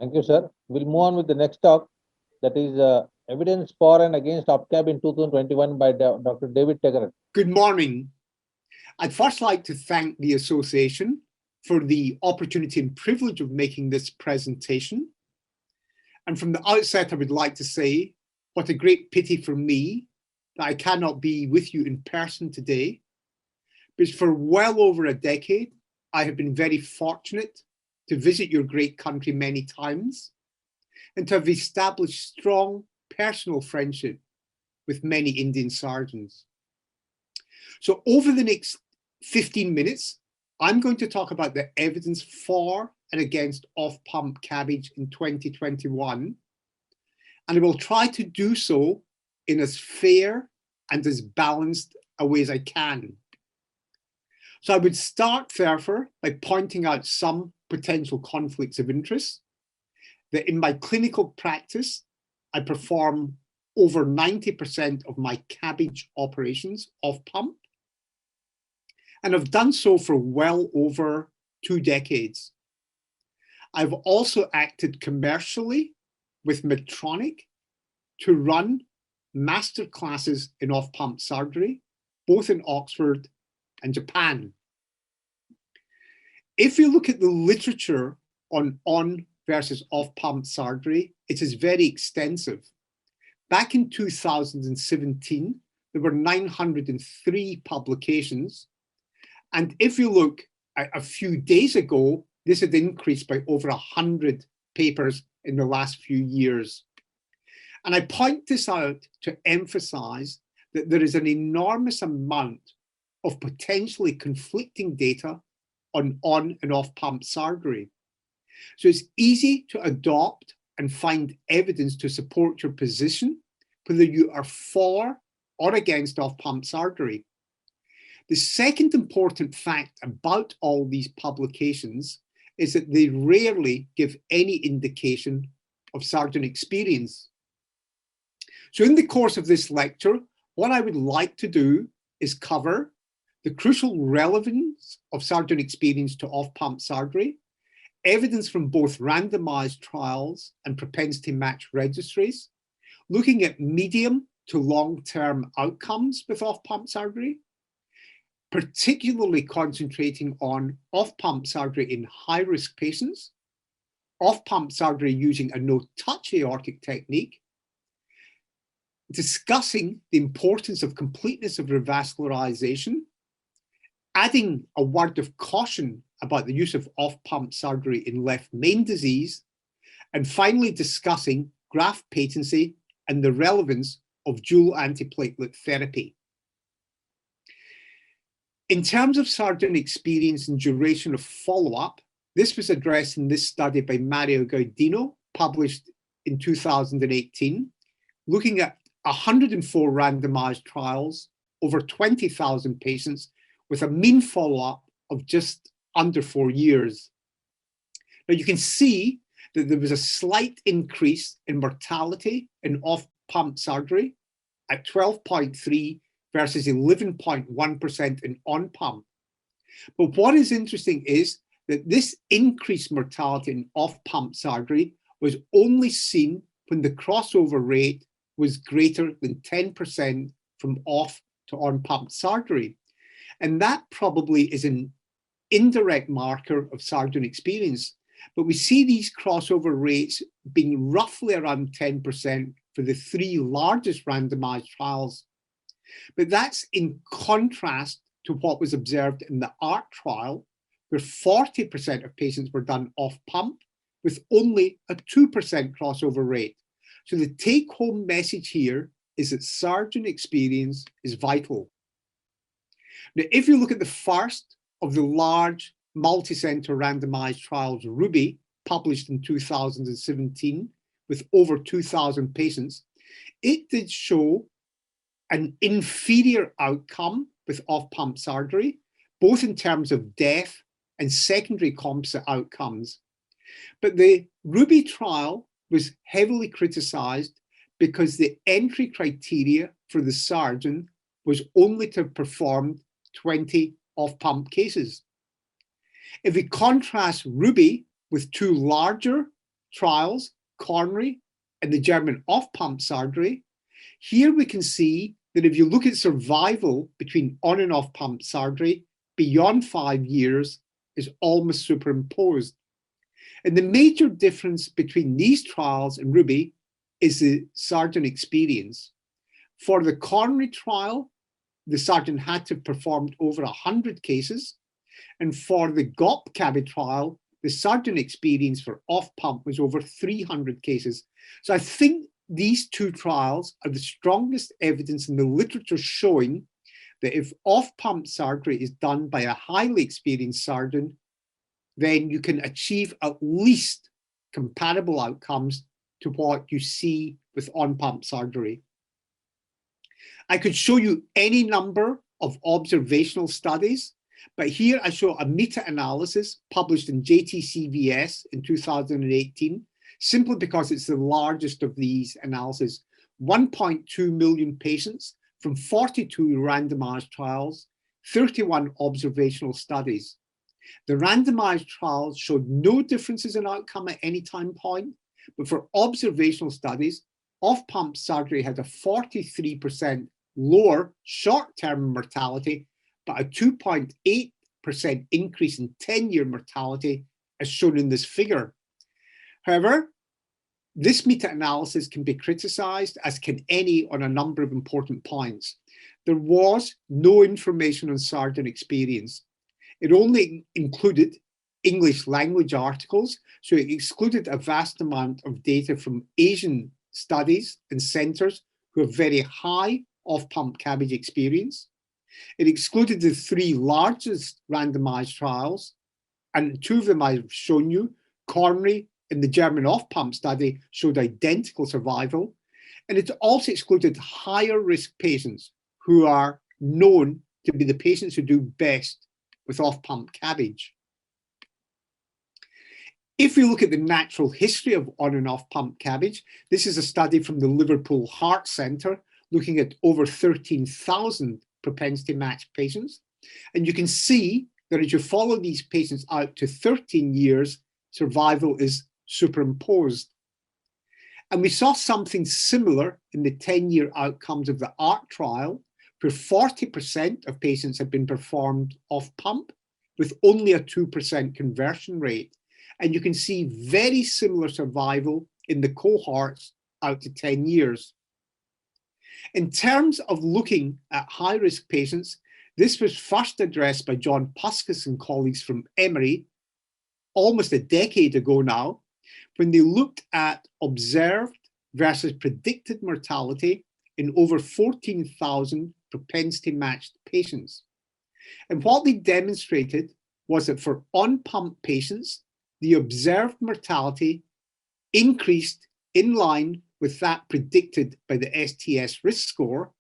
Thank you, sir. We'll move on with the next talk, that is evidence for and against OPCAB in 2021 by Dr. David Taggart. Good morning. I'd first like to thank the association for the opportunity and privilege of making this presentation. And from the outset, I would like to say what a great pity for me that I cannot be with you in person today, because for well over a decade, I have been very fortunate to visit your great country many times and to have established strong personal friendship with many Indian surgeons. So over the next 15 minutes, I'm going to talk about the evidence for and against off-pump CABG in 2021, and I will try to do so in as fair and as balanced a way as I can. So I would start, therefore, by pointing out some potential conflicts of interest, that in my clinical practice, I perform over 90% of my CABG operations off-pump, and I've done so for well over 2 decades. I've also acted commercially with Medtronic to run master classes in off-pump surgery, both in Oxford and Japan. If you look at the literature on versus off-pump surgery, it is very extensive. Back in 2017, there were 903 publications. And if you look at a few days ago, this had increased by over 100 papers in the last few years. And I point this out to emphasize that there is an enormous amount of potentially conflicting data on and off pump surgery. So it's easy to adopt and find evidence to support your position, whether you are for or against off pump surgery. The second important fact about all these publications is that they rarely give any indication of surgeon experience. So in the course of this lecture, what I would like to do is cover the crucial relevance of surgeon experience to off-pump surgery, evidence from both randomized trials and propensity match registries, looking at medium to long-term outcomes with off-pump surgery, particularly concentrating on off-pump surgery in high-risk patients, off-pump surgery using a no-touch aortic technique, discussing the importance of completeness of revascularization, adding a word of caution about the use of off-pump surgery in left main disease, and finally discussing graft patency and the relevance of dual antiplatelet therapy. In terms of surgeon experience and duration of follow-up, this was addressed in this study by Mario Gaudino, published in 2018, looking at 104 randomized trials, over 20,000 patients, with a mean follow-up of just under 4 years. Now you can see that there was a slight increase in mortality in off-pump surgery at 12.3 versus 11.1% in on-pump. But what is interesting is that this increased mortality in off-pump surgery was only seen when the crossover rate was greater than 10% from off to on-pump surgery. And that probably is an indirect marker of surgeon experience. But we see these crossover rates being roughly around 10% for the 3 largest randomized trials. But that's in contrast to what was observed in the ART trial, where 40% of patients were done off pump with only a 2% crossover rate. So the take-home message here is that surgeon experience is vital. Now, if you look at the first of the large multi-center randomized trials, RUBY, published in 2017 with over 2,000 patients, it did show an inferior outcome with off-pump surgery, both in terms of death and secondary composite outcomes. But the RUBY trial was heavily criticized because the entry criteria for the surgeon was only to perform 20 off-pump cases. If we contrast RUBY with 2 larger trials, coronary and the German off-pump surgery, here we can see that if you look at survival between on and off pump surgery beyond 5 years is almost superimposed. And the major difference between these trials and Ruby is the surgeon experience. For the coronary trial, the surgeon had to have performed over 100 cases. And for the OPCAB trial, the surgeon experience for off-pump was over 300 cases. So I think these two trials are the strongest evidence in the literature showing that if off-pump surgery is done by a highly experienced surgeon, then you can achieve at least comparable outcomes to what you see with on-pump surgery. I could show you any number of observational studies, but here I show a meta-analysis published in JTCVS in 2018, simply because it's the largest of these analyses. 1.2 million patients from 42 randomized trials, 31 observational studies. The randomized trials showed no differences in outcome at any time point, but for observational studies, off-pump surgery had a 43% lower short-term mortality, but a 2.8% increase in 10-year mortality, as shown in this figure. However, this meta-analysis can be criticized, as can any, on a number of important points. There was no information on surgeon experience. It only included English language articles, so it excluded a vast amount of data from Asian studies and centers who have very high off-pump CABG experience. It excluded the 3 largest randomized trials, and 2 of them I've shown you. Coronary and the German off-pump study showed identical survival. And it also excluded higher risk patients who are known to be the patients who do best with off-pump CABG. If we look at the natural history of on and off pump CABG, this is a study from the Liverpool Heart Centre looking at over 13,000 propensity matched patients. And you can see that as you follow these patients out to 13 years, survival is superimposed. And we saw something similar in the 10-year outcomes of the ARC trial, where 40% of patients had been performed off pump with only a 2% conversion rate. And you can see very similar survival in the cohorts out to 10 years. In terms of looking at high-risk patients, this was first addressed by John Puskas and colleagues from Emory almost a decade ago now, when they looked at observed versus predicted mortality in over 14,000 propensity-matched patients. And what they demonstrated was that for on-pump patients, the observed mortality increased in line with that predicted by the STS risk score.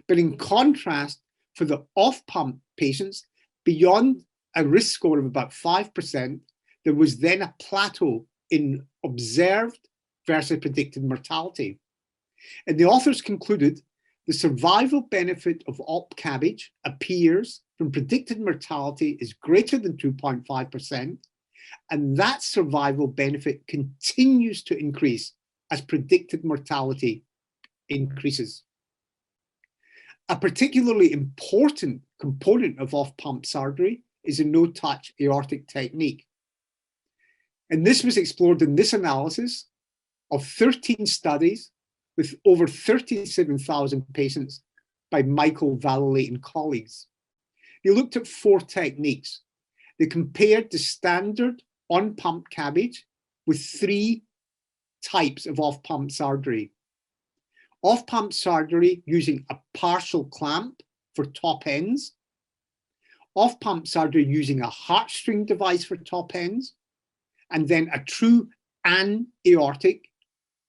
But in contrast, for the off-pump patients, beyond a risk score of about 5%, there was then a plateau in observed versus predicted mortality. And the authors concluded the survival benefit of OPCAB appears from predicted mortality is greater than 2.5%, and that survival benefit continues to increase as predicted mortality increases. A particularly important component of off-pump surgery is a no-touch aortic technique. And this was explored in this analysis of 13 studies with over 37,000 patients by Michael Vallely and colleagues. They looked at 4 techniques. They compared the standard on-pump CABG with 3 types of off-pump surgery. Off-pump surgery using a partial clamp for top ends, off-pump surgery using a heartstring device for top ends, and then a true aortic,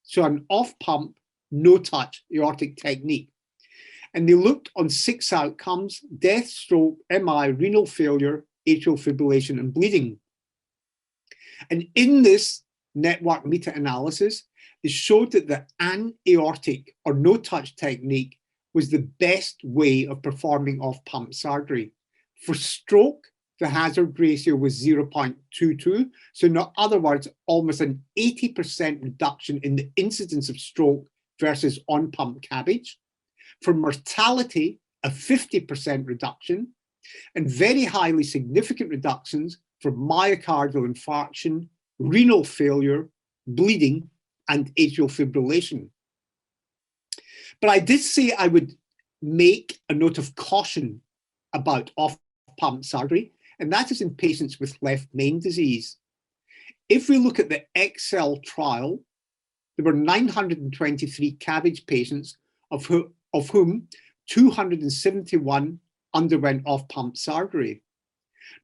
so an off-pump, no-touch aortic technique. And they looked on 6 outcomes: death, stroke, MI, renal failure, atrial fibrillation, and bleeding. And in this network meta-analysis, they showed that the aortic or no-touch technique was the best way of performing off-pump surgery. For stroke, the hazard ratio was 0.22. So in other words, almost an 80% reduction in the incidence of stroke versus on-pump cabbage. For mortality, a 50% reduction, and very highly significant reductions for myocardial infarction, renal failure, bleeding, and atrial fibrillation. But I did say I would make a note of caution about off-pump surgery, and that is in patients with left main disease. If we look at the Excel trial, there were 923 cabbage patients, of whom 271 underwent off-pump surgery.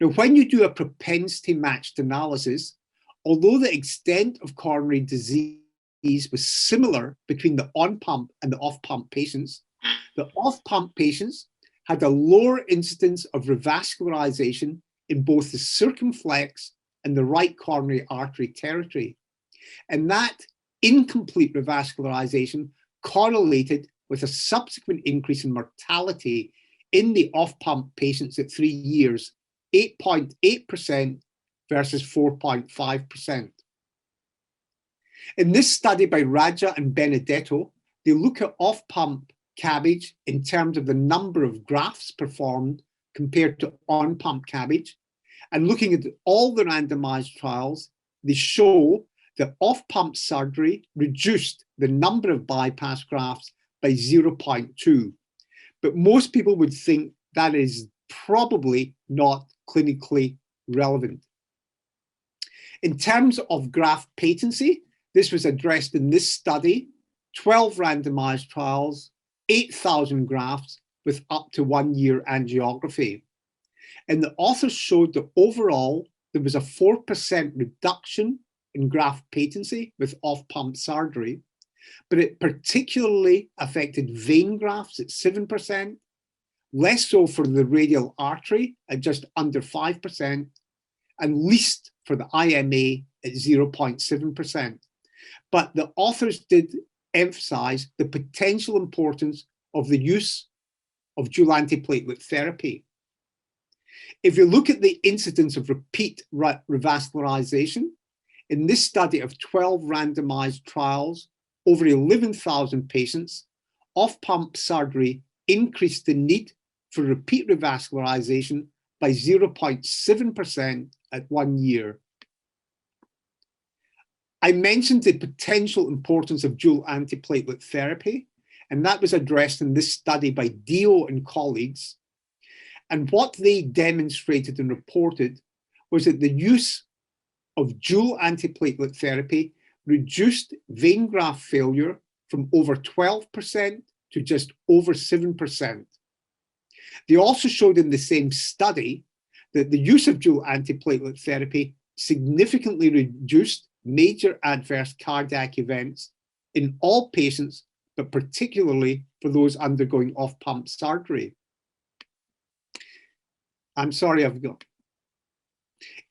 Now, when you do a propensity matched analysis, although the extent of coronary disease was similar between the on-pump and the off-pump patients, the off-pump patients had a lower incidence of revascularization in both the circumflex and the right coronary artery territory. And that incomplete revascularization correlated with a subsequent increase in mortality in the off-pump patients at 3 years, 8.8% versus 4.5%. In this study by Raja and Benedetto, they look at off-pump cabbage in terms of the number of grafts performed compared to on-pump cabbage. And looking at all the randomized trials, they show that off-pump surgery reduced the number of bypass grafts by 0.2. But most people would think that is probably not clinically relevant. In terms of graft patency, this was addressed in this study, 12 randomized trials, 8,000 grafts with up to 1 year angiography. And the authors showed that overall, there was a 4% reduction in graft patency with off-pump surgery, but it particularly affected vein grafts at 7%, less so for the radial artery at just under 5%, and least for the IMA at 0.7%. But the authors did emphasize the potential importance of the use of dual antiplatelet therapy. If you look at the incidence of repeat revascularization, in this study of 12 randomized trials, over 11,000 patients, off-pump surgery increased the need for repeat revascularization by 0.7% at 1 year. I mentioned the potential importance of dual antiplatelet therapy, and that was addressed in this study by Dio and colleagues. And what they demonstrated and reported was that the use of dual antiplatelet therapy reduced vein graft failure from over 12% to just over 7%. They also showed in the same study that the use of dual antiplatelet therapy significantly reduced major adverse cardiac events in all patients, but particularly for those undergoing off-pump surgery. I'm sorry, I've got.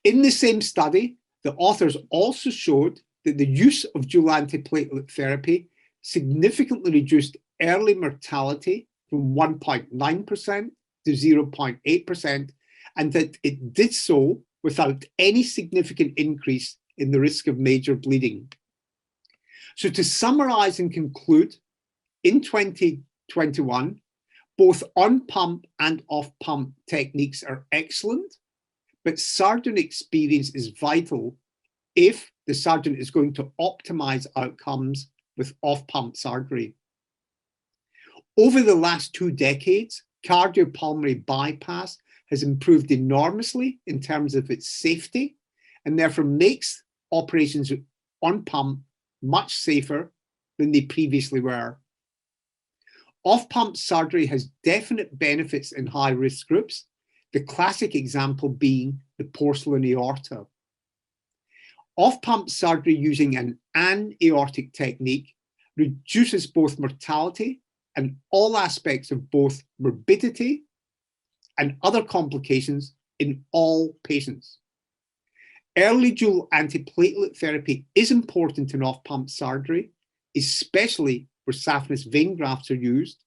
In the same study, the authors also showed that the use of dual antiplatelet therapy significantly reduced early mortality from 1.9% to 0.8%, and that it did so without any significant increase in the risk of major bleeding. So to summarize and conclude, in 2021, both on-pump and off-pump techniques are excellent, but surgeon experience is vital if the surgeon is going to optimize outcomes with off-pump surgery. Over the last 2 decades, cardiopulmonary bypass has improved enormously in terms of its safety, and therefore makes operations on pump much safer than they previously were. Off-pump surgery has definite benefits in high-risk groups, the classic example being the porcelain aorta. Off-pump surgery using an aortic technique reduces both mortality and all aspects of both morbidity and other complications in all patients. Early dual antiplatelet therapy is important in off-pump surgery, especially where saphenous vein grafts are used.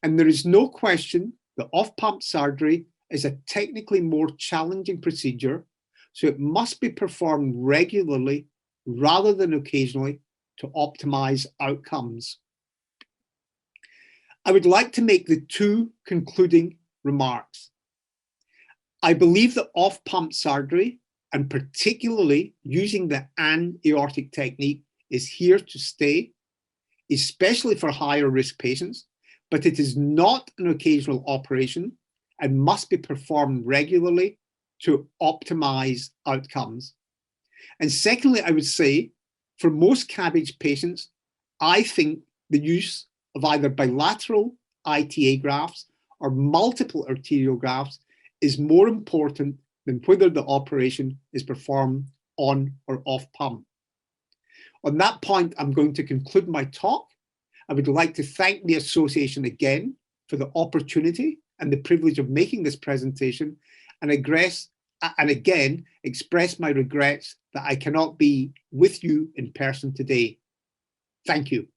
And there is no question that off-pump surgery is a technically more challenging procedure, so it must be performed regularly rather than occasionally to optimize outcomes. I would like to make the two concluding remarks. I believe that off-pump surgery, and particularly using the aortic technique, is here to stay, especially for higher risk patients, but it is not an occasional operation and must be performed regularly to optimize outcomes. And secondly, I would say for most CABG patients, I think the use of either bilateral ITA grafts or multiple arterial grafts is more important than whether the operation is performed on or off pump. On that point, I'm going to conclude my talk. I would like to thank the association again for the opportunity and the privilege of making this presentation, and again express my regrets that I cannot be with you in person today. Thank you.